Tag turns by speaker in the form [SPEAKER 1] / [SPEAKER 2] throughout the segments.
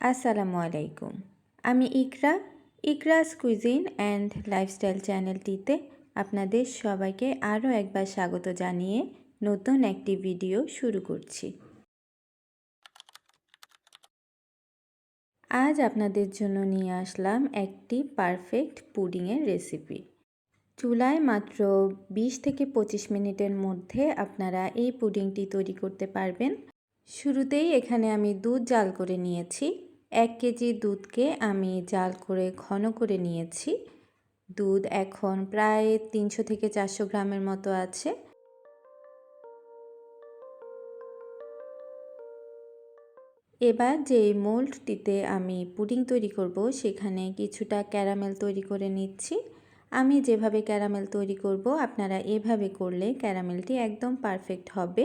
[SPEAKER 1] আসসালামু আলাইকুম। আমি ইকরাস কুইজিন অ্যান্ড লাইফস্টাইল চ্যানেলটিতে আপনাদের সবাইকে আরও একবার স্বাগত জানিয়ে নতুন একটি ভিডিও শুরু করছি। আজ আপনাদের জন্য নিয়ে আসলাম একটি পারফেক্ট পুডিংয়ের রেসিপি। চুলায় মাত্র 20 থেকে 25 মিনিটের মধ্যে আপনারা এই পুডিংটি তৈরি করতে পারবেন। শুরুতেই এখানে আমি দুধ জাল করে নিয়েছি। 1 কেজি দুধকে আমি জাল করে ঘন করে নিয়েছি। দুধ এখন প্রায় 300 থেকে 400 গ্রামের মতো আছে। এবার যে মোল্ডটিতে আমি পুডিং তৈরি করব সেখানে কিছুটা ক্যারামেল তৈরি করে নিচ্ছি। আমি যেভাবে ক্যারামেল তৈরি করব আপনারা এভাবে করলে ক্যারামেলটি একদম পারফেক্ট হবে।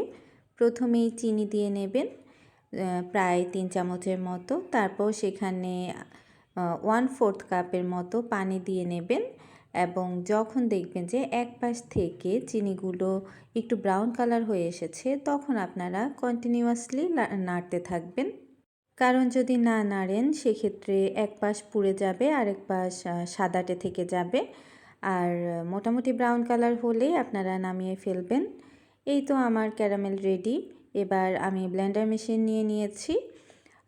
[SPEAKER 1] প্রথমেই চিনি দিয়ে নেবেন প্রায় 3 চামচের মতো, তারপর সেখানে 1/4 কাপের মতো পানি দিয়ে নেবেন এবং যখন দেখবেন যে এক পাশ থেকে চিনিগুলো একটু ব্রাউন কালার হয়ে এসেছে তখন আপনারা কন্টিনিউয়াসলি নাড়তে থাকবেন। কারণ যদি না নাড়েন সেক্ষেত্রে এক পাশ পুড়ে যাবে আর এক পাশ সাদাটে থেকে যাবে। আর মোটামুটি ব্রাউন কালার হলেই আপনারা নামিয়ে ফেলবেন। এই তো আমার ক্যারামেল রেডি। এবার আমি ব্লেন্ডার মেশিন নিয়ে নিয়েছি।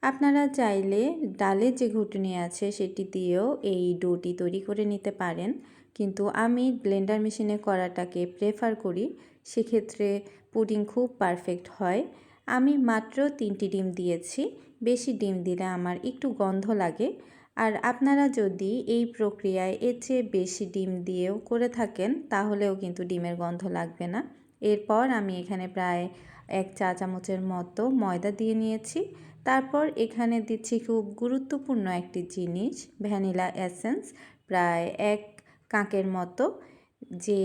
[SPEAKER 1] আপনারা চাইলে ডালের যে ঘুটনি আছে সেটি দিয়েও এই ডোটি তৈরি করে নিতে পারেন, কিন্তু আমি ব্লেন্ডার মেশিনে করাটাকে প্রেফার করি। সেক্ষেত্রে পুডিং খুব পারফেক্ট হয়। আমি মাত্র 3টি ডিম দিয়েছি। বেশি ডিম দিলে আমার একটু গন্ধ লাগে। আর আপনারা যদি এই প্রক্রিয়ায় এর চেয়ে বেশি ডিম দিয়েও করে থাকেন তাহলেও কিন্তু ডিমের গন্ধ লাগবে না। এরপর আমি এখানে প্রায় 1 চা চামচের মতো ময়দা দিয়ে নিয়েছি। তারপর এখানে দিচ্ছি খুব গুরুত্বপূর্ণ একটি জিনিস, ভ্যানিলা এসেন্স, প্রায় 1 কাকের মতো। যে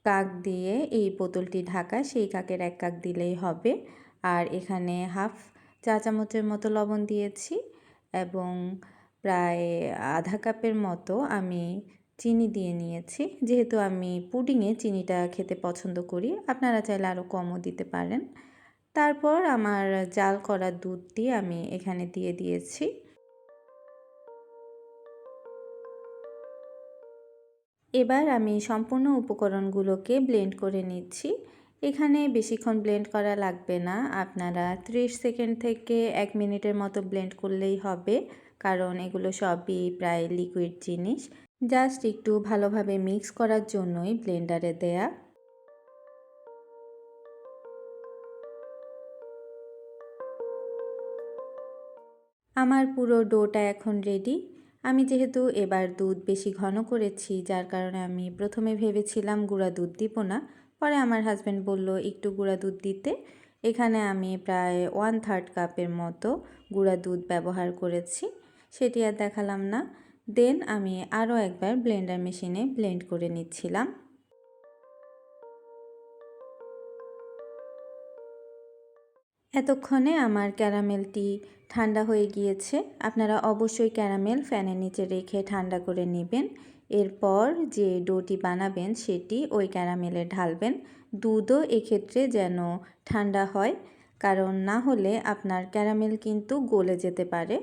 [SPEAKER 1] কাক দিয়ে এই বোতলটি ঢাকা সেই কাকের 1 কাক দিলেই হবে। আর এখানে হাফ চা চামচের মতো লবণ দিয়েছি এবং প্রায় আধা কাপের মতো আমি চিনি দিয়ে নিয়েছি। যেহেতু আমি পুডিংয়ে চিনিটা খেতে পছন্দ করি, আপনারা চাইলে আরও কমও দিতে পারেন। তারপর আমার জাল করা দুধটি আমি এখানে দিয়ে দিয়েছি। এবার আমি সম্পূর্ণ উপকরণগুলোকে ব্লেন্ড করে নিচ্ছি। এখানে বেশিক্ষণ ব্লেন্ড করা লাগবে না, আপনারা 30 সেকেন্ড থেকে 1 মিনিটের মতো ব্লেন্ড করলেই হবে, কারণ এগুলো সবই প্রায় লিকুইড জিনিস। জাস্ট একটু ভালোভাবে মিক্স করার জন্যই ব্লেন্ডারে দেয়া। আমার পুরো ডোটা এখন রেডি। আমি যেহেতু এবার দুধ বেশি ঘন করেছি যার কারণে আমি প্রথমে ভেবেছিলাম গুঁড়া দুধ দিব না, পরে আমার হাজব্যান্ড বলল একটু গুঁড়া দুধ দিতে। এখানে আমি প্রায় 1/3 কাপের মতো গুঁড়া দুধ ব্যবহার করেছি, সেটি আর দেখালাম না। দেন আমি আরও একবার ব্লেন্ডার মেশিনে ব্লেন্ড করে নিচ্ছিলাম। এতক্ষণে আমার ক্যারামেলটি ঠান্ডা হয়ে গিয়েছে। আপনারা অবশ্যই ক্যারামেল ফ্যানের নিচে রেখে ঠান্ডা করে নেবেন। এরপর যে ডোটি বানাবেন সেটি ওই ক্যারামেলে ঢালবেন। দুধও এক্ষেত্রে যেন ঠান্ডা হয়, কারণ না হলে আপনার ক্যারামেল কিন্তু গলে যেতে পারে।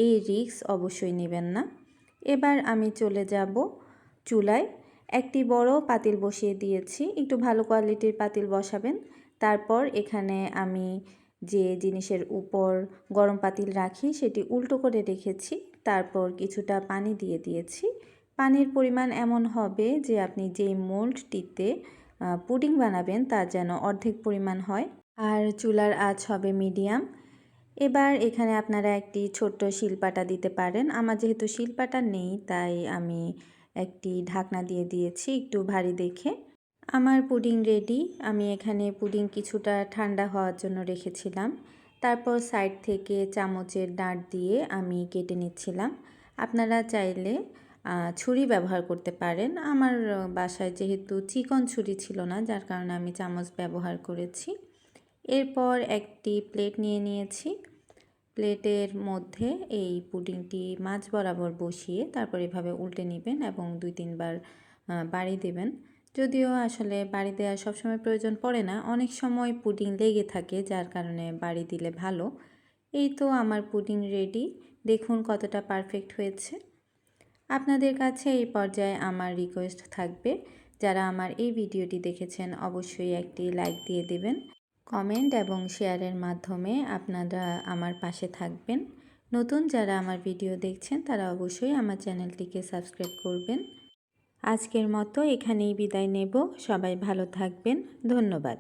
[SPEAKER 1] এই রিস্ক অবশ্যই নেবেন না। এবার আমি চলে যাব চুলায়। একটি বড় পাতিল বসিয়ে দিয়েছি, একটু ভালো কোয়ালিটির পাতিল বসাবেন। তারপর এখানে আমি যে জিনিসের উপর গরম পাতিল রাখি সেটি উল্টো করে রেখেছি। তারপর কিছুটা পানি দিয়ে দিয়েছি। পানির পরিমাণ এমন হবে যে আপনি যেই মোল্ডটিতে পুডিং বানাবেন তার যেন অর্ধেক পরিমাণ হয়। আর চুলার আঁচ হবে মিডিয়াম। এবার এখানে আপনারা একটি ছোট্ট শিলপাটা দিতে পারেন। আমার যেহেতু শিলপাটা নেই তাই আমি একটি ঢাকনা দিয়ে দিয়েছি একটু ভারী দেখে। আমার পুডিং রেডি। আমি এখানে পুডিং কিছুটা ঠান্ডা হওয়ার জন্য রেখেছিলাম। তারপর সাইড থেকে চামচের ডাঁট দিয়ে আমি কেটে নিচ্ছিলাম। আপনারা চাইলে ছুরি ব্যবহার করতে পারেন। আমার বাসায় যেহেতু চিকন ছুরি ছিল না যার কারণে আমি চামচ ব্যবহার করেছি। এরপর একটি প্লেট নিয়ে নিয়েছি। প্লেটের মধ্যে এই পুডিংটি মাঝ বরাবর বসিয়ে তারপর এভাবে উল্টে নেবেন এবং 2-3 বার বাড়ি দেবেন। যদিও আসলে বাড়ি দেওয়ার সবসময় প্রয়োজন পড়ে না, অনেক সময় পুডিং লেগে থাকে যার কারণে বাড়ি দিলে ভালো। এই তো আমার পুডিং রেডি। দেখুন কতটা পারফেক্ট হয়েছে। আপনাদের কাছে এই পর্যায়ে আমার রিকোয়েস্ট থাকবে, যারা আমার এই ভিডিওটি দেখেছেন অবশ্যই একটি লাইক দিয়ে দেবেন। কমেন্ট এবং শেয়ারের মাধ্যমে আপনারা আমার পাশে থাকবেন। নতুন যারা আমার ভিডিও দেখছেন তারা অবশ্যই আমার চ্যানেলটিকে সাবস্ক্রাইব করবেন। আজকের মতো এখানেই বিদায় নেব। সবাই ভালো থাকবেন। ধন্যবাদ।